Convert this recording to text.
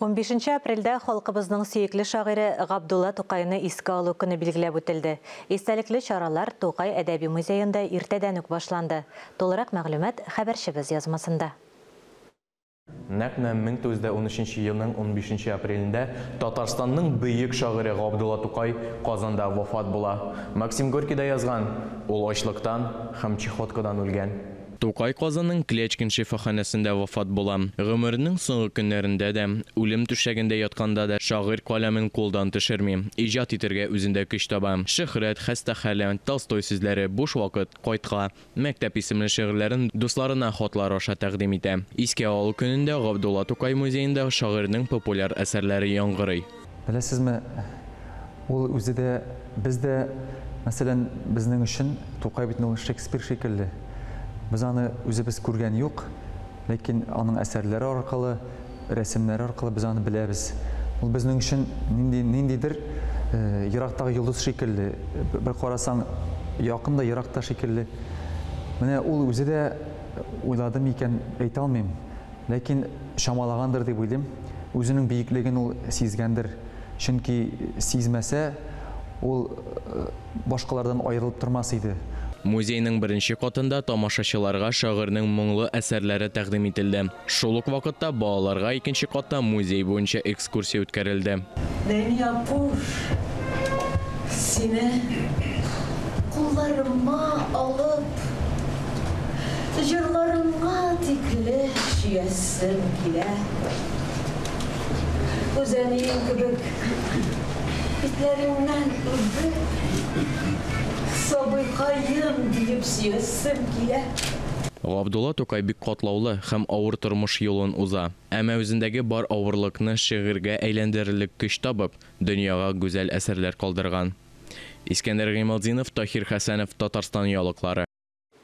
15 апрельдә халкыбызның сөекле шагыйре Габдулла Тукайны искә алу көне билгеләп үтелде. Истәлекле чаралар Тукай әдәби музеенда иртәдән үк башланды. Толырак мәгълүмат хәбәрчебез язмасында. Нәкъ 1913 елның 15 апрелендә Татарстанның бөек шагыйре Габдулла Тукай Казанда вафат була. Максим Горькийда язган, ул ачлыктан һәм чехоткадан үлгән. Тукай Казанның Клячкин шифаханәсендә вафат була. Гомеренең соңгы көннәрендә дә, үлем түшәгендә ятканда да шагыйрь каләмен кулдан төшерми, иҗат итәргә үзендә көч таба. Шөһрәт, хәстәхәлә, Толстой сүзләре, буш вакыт, кайтка, мәктәп исемле шигырьләрен дусларына хатлар аша тәкъдим итә. Искә алу көнендә Габдулла Тукай музеенда шагыйрьнең популяр әсәрләре яңгырый. Беләсезме, ул үзе дә, без дә, мәсәлән, безнең өчен Тукай бит Шекспир шикелле. Biz аны үзебез күргән юк, ләкин аның әсәрләре аркылы, рәсемнәре аркылы без аны беләбез. Ул безнең өчен ниндидер ерактагы йолдыз шикелле, бер карасаң якын да еракта шикелле. Менә ул үзе дә уйладым икән, әйтә алмыйм, ләкин шамалагандыр дип уйлыйм. Үзенең биеклеген ул сизгәндер. Чөнки сизмәсә, ул башкалардан аерылып тормас иде. Музейның беренче катында тамашачыларга шагыйрьнең моңлы әсәрләре тәкъдим ителде. Шул ук вакытта балаларга икенче катта музей буенча экскурсия үткәрелде. Сине кулларыма алып, җырларыңа тикле чөясем килә. Үзәнең кебек битләреңнән үбеп Габдулла Тукай бик катлаулы һәм авыр тормыш юлын уза. Әмма үзендәге бар авырлыкны шигырьгә әйләндерерлек көч табып, дөньяга гүзәл әсәрләр калдырган. Искәндәр Гыймалдинов, Тахир Хәсәнов, Татарстан ялыклары.